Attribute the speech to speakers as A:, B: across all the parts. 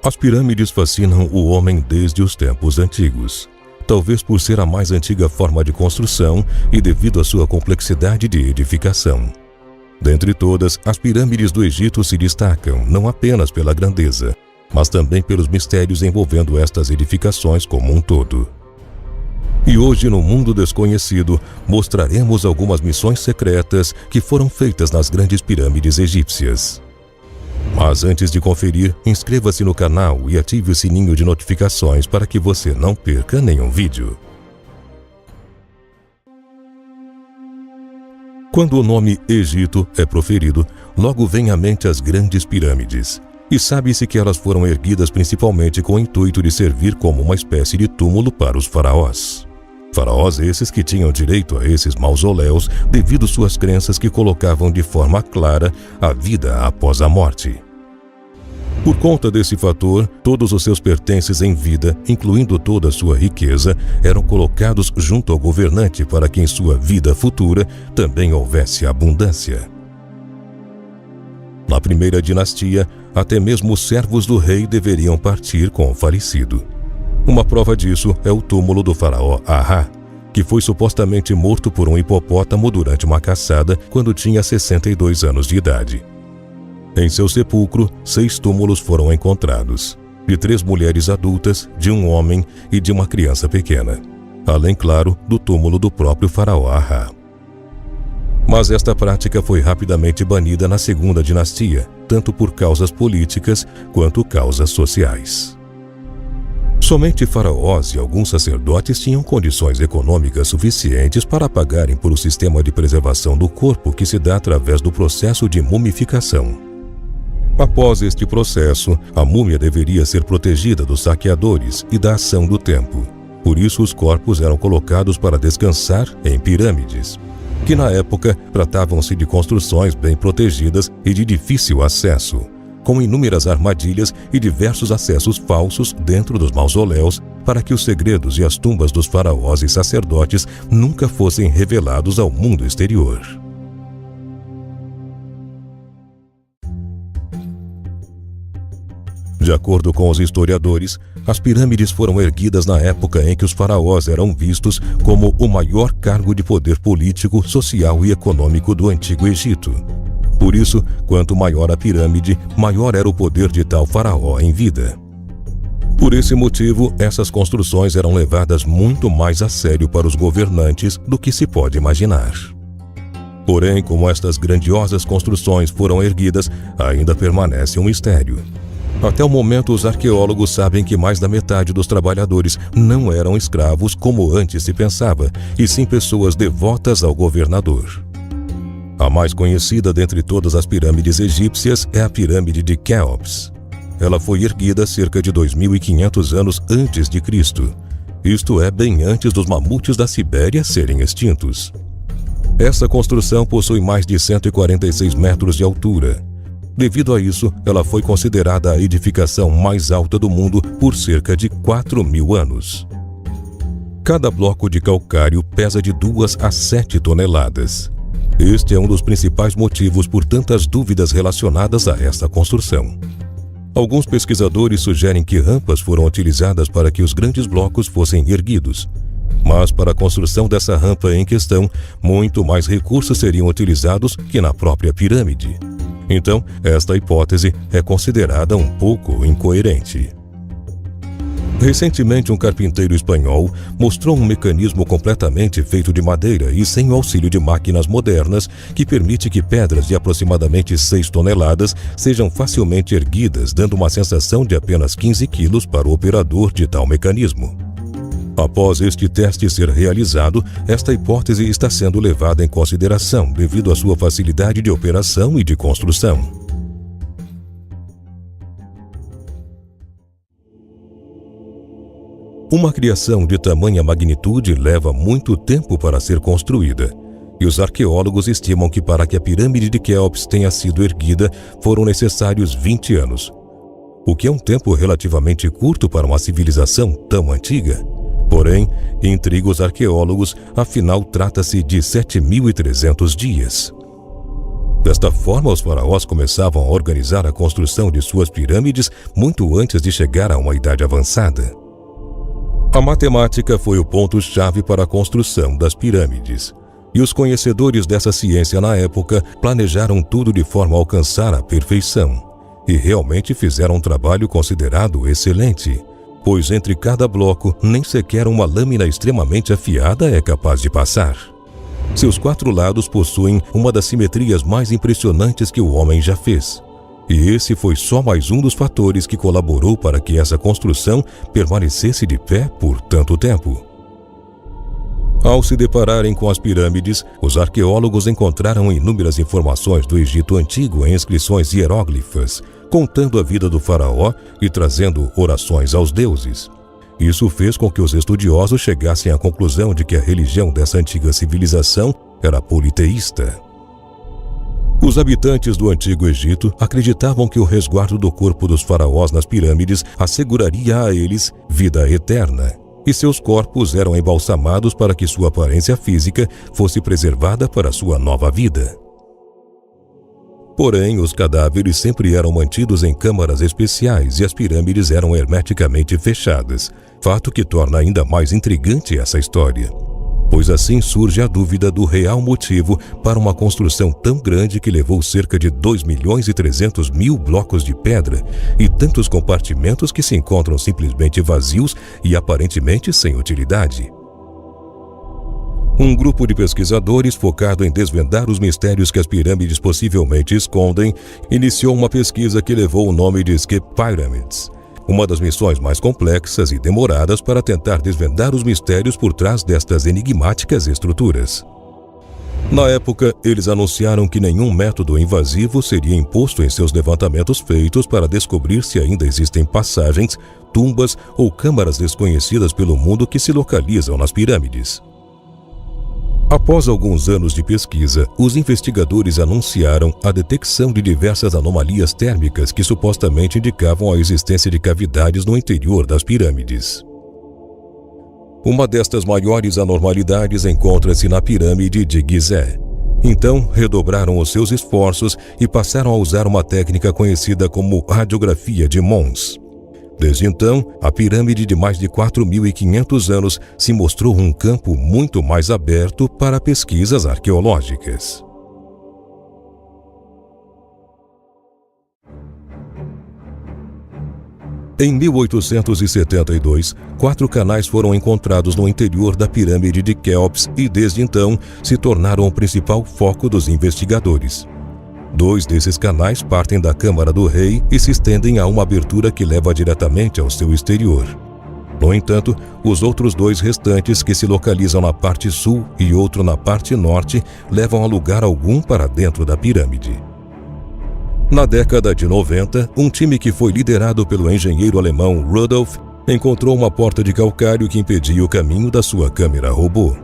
A: As pirâmides fascinam o homem desde os tempos antigos, talvez por ser a mais antiga forma de construção e devido à sua complexidade de edificação. Dentre todas, as pirâmides do Egito se destacam não apenas pela grandeza, mas também pelos mistérios envolvendo estas edificações como um todo. E hoje, no mundo desconhecido, mostraremos algumas missões secretas que foram feitas nas grandes pirâmides egípcias. Mas antes de conferir, inscreva-se no canal e ative o sininho de notificações para que você não perca nenhum vídeo. Quando o nome Egito é proferido, logo vem à mente as grandes pirâmides. E sabe-se que elas foram erguidas principalmente com o intuito de servir como uma espécie de túmulo para os faraós. Faraós esses que tinham direito a esses mausoléus devido suas crenças que colocavam de forma clara a vida após a morte. Por conta desse fator, todos os seus pertences em vida, incluindo toda a sua riqueza, eram colocados junto ao governante para que em sua vida futura também houvesse abundância. Na primeira dinastia, até mesmo os servos do rei deveriam partir com o falecido. Uma prova disso é o túmulo do faraó Ahá, que foi supostamente morto por um hipopótamo durante uma caçada quando tinha 62 anos de idade. Em seu sepulcro, 6 túmulos foram encontrados, de 3 mulheres adultas, de um homem e de uma criança pequena, além, claro, do túmulo do próprio faraó Ahá. Mas esta prática foi rapidamente banida na segunda dinastia, tanto por causas políticas quanto causas sociais. Somente faraós e alguns sacerdotes tinham condições econômicas suficientes para pagarem por o sistema de preservação do corpo que se dá através do processo de mumificação. Após este processo, a múmia deveria ser protegida dos saqueadores e da ação do tempo. Por isso, os corpos eram colocados para descansar em pirâmides, que na época tratavam-se de construções bem protegidas e de difícil acesso, com inúmeras armadilhas e diversos acessos falsos dentro dos mausoléus para que os segredos e as tumbas dos faraós e sacerdotes nunca fossem revelados ao mundo exterior. De acordo com os historiadores, as pirâmides foram erguidas na época em que os faraós eram vistos como o maior cargo de poder político, social e econômico do Antigo Egito. Por isso, quanto maior a pirâmide, maior era o poder de tal faraó em vida. Por esse motivo, essas construções eram levadas muito mais a sério para os governantes do que se pode imaginar. Porém, como estas grandiosas construções foram erguidas, ainda permanece um mistério. Até o momento, os arqueólogos sabem que mais da metade dos trabalhadores não eram escravos como antes se pensava, e sim pessoas devotas ao governador. A mais conhecida dentre todas as pirâmides egípcias é a pirâmide de Quéops. Ela foi erguida cerca de 2.500 anos antes de Cristo, isto é, bem antes dos mamutes da Sibéria serem extintos. Essa construção possui mais de 146 metros de altura. Devido a isso, ela foi considerada a edificação mais alta do mundo por cerca de 4.000 anos. Cada bloco de calcário pesa de 2 a 7 toneladas. Este é um dos principais motivos por tantas dúvidas relacionadas a esta construção. Alguns pesquisadores sugerem que rampas foram utilizadas para que os grandes blocos fossem erguidos. Mas para a construção dessa rampa em questão, muito mais recursos seriam utilizados que na própria pirâmide. Então, esta hipótese é considerada um pouco incoerente. Recentemente, um carpinteiro espanhol mostrou um mecanismo completamente feito de madeira e sem o auxílio de máquinas modernas que permite que pedras de aproximadamente 6 toneladas sejam facilmente erguidas, dando uma sensação de apenas 15 quilos para o operador de tal mecanismo. Após este teste ser realizado, esta hipótese está sendo levada em consideração devido à sua facilidade de operação e de construção. Uma criação de tamanha magnitude leva muito tempo para ser construída, e os arqueólogos estimam que para que a pirâmide de Quéops tenha sido erguida foram necessários 20 anos, o que é um tempo relativamente curto para uma civilização tão antiga. Porém, intriga os arqueólogos, afinal trata-se de 7.300 dias. Desta forma, os faraós começavam a organizar a construção de suas pirâmides muito antes de chegar a uma idade avançada. A matemática foi o ponto-chave para a construção das pirâmides, e os conhecedores dessa ciência na época planejaram tudo de forma a alcançar a perfeição, e realmente fizeram um trabalho considerado excelente, pois entre cada bloco nem sequer uma lâmina extremamente afiada é capaz de passar. Seus 4 lados possuem uma das simetrias mais impressionantes que o homem já fez. E esse foi só mais um dos fatores que colaborou para que essa construção permanecesse de pé por tanto tempo. Ao se depararem com as pirâmides, os arqueólogos encontraram inúmeras informações do Egito Antigo em inscrições hieróglifas, contando a vida do faraó e trazendo orações aos deuses. Isso fez com que os estudiosos chegassem à conclusão de que a religião dessa antiga civilização era politeísta. Os habitantes do Antigo Egito acreditavam que o resguardo do corpo dos faraós nas pirâmides asseguraria a eles vida eterna, e seus corpos eram embalsamados para que sua aparência física fosse preservada para sua nova vida. Porém, os cadáveres sempre eram mantidos em câmaras especiais e as pirâmides eram hermeticamente fechadas, fato que torna ainda mais intrigante essa história. Pois assim surge a dúvida do real motivo para uma construção tão grande que levou cerca de 2.300.000 blocos de pedra e tantos compartimentos que se encontram simplesmente vazios e aparentemente sem utilidade. Um grupo de pesquisadores focado em desvendar os mistérios que as pirâmides possivelmente escondem, iniciou uma pesquisa que levou o nome de Skip Pyramids, uma das missões mais complexas e demoradas para tentar desvendar os mistérios por trás destas enigmáticas estruturas. Na época, eles anunciaram que nenhum método invasivo seria imposto em seus levantamentos feitos para descobrir se ainda existem passagens, tumbas ou câmaras desconhecidas pelo mundo que se localizam nas pirâmides. Após alguns anos de pesquisa, os investigadores anunciaram a detecção de diversas anomalias térmicas que supostamente indicavam a existência de cavidades no interior das pirâmides. Uma destas maiores anormalidades encontra-se na pirâmide de Gizé. Então, redobraram os seus esforços e passaram a usar uma técnica conhecida como radiografia de Mons. Desde então, a pirâmide de mais de 4.500 anos se mostrou um campo muito mais aberto para pesquisas arqueológicas. Em 1872, 4 canais foram encontrados no interior da pirâmide de Quéops e desde então se tornaram o principal foco dos investigadores. 2 desses canais partem da Câmara do Rei e se estendem a uma abertura que leva diretamente ao seu exterior. No entanto, os outros 2 restantes, que se localizam na parte sul e outro na parte norte, levam a lugar algum para dentro da pirâmide. Na década de 90, um time que foi liderado pelo engenheiro alemão Rudolf encontrou uma porta de calcário que impedia o caminho da sua câmera robô.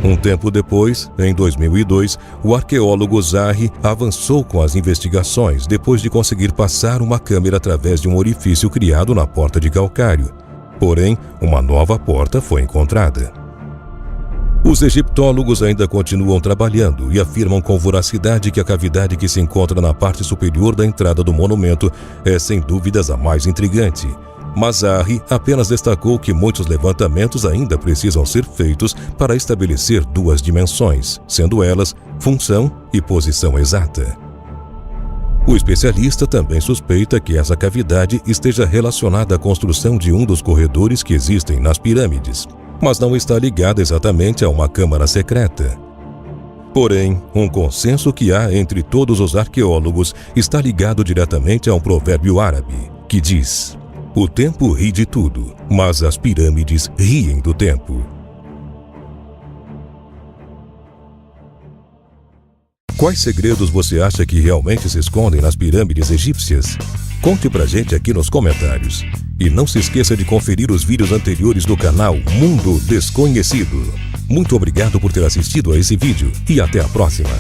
A: Um tempo depois, em 2002, o arqueólogo Zahi avançou com as investigações depois de conseguir passar uma câmera através de um orifício criado na porta de calcário. Porém, uma nova porta foi encontrada. Os egiptólogos ainda continuam trabalhando e afirmam com voracidade que a cavidade que se encontra na parte superior da entrada do monumento é sem dúvidas a mais intrigante. Mas Zahi apenas destacou que muitos levantamentos ainda precisam ser feitos para estabelecer 2 dimensões, sendo elas função e posição exata. O especialista também suspeita que essa cavidade esteja relacionada à construção de um dos corredores que existem nas pirâmides, mas não está ligada exatamente a uma câmara secreta. Porém, um consenso que há entre todos os arqueólogos está ligado diretamente a um provérbio árabe, que diz: "O tempo ri de tudo, mas as pirâmides riem do tempo." Quais segredos você acha que realmente se escondem nas pirâmides egípcias? Conte pra gente aqui nos comentários. E não se esqueça de conferir os vídeos anteriores do canal Mundo Desconhecido. Muito obrigado por ter assistido a esse vídeo e até a próxima.